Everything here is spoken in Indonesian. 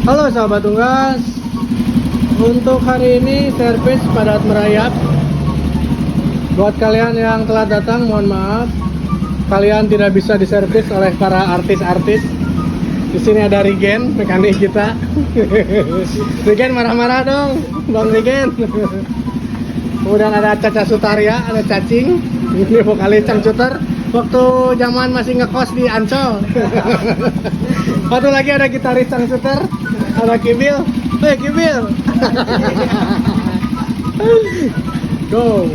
Halo sahabat Unggas, untuk hari ini servis padat merayap. Buat kalian yang telah datang, mohon maaf, kalian tidak bisa diservis oleh para artis-artis. Di sini ada Rigen, mekanik kita. Rigen marah-marah dong, Bang Rigen. Kemudian ada Caca Sutaria, ada Cacing, ini vokalis Cangcuter. Waktu zaman masih ngekos di Ancol. Satu lagi ada gitaris Cangcuter, ada Kibil. Kibil. Go.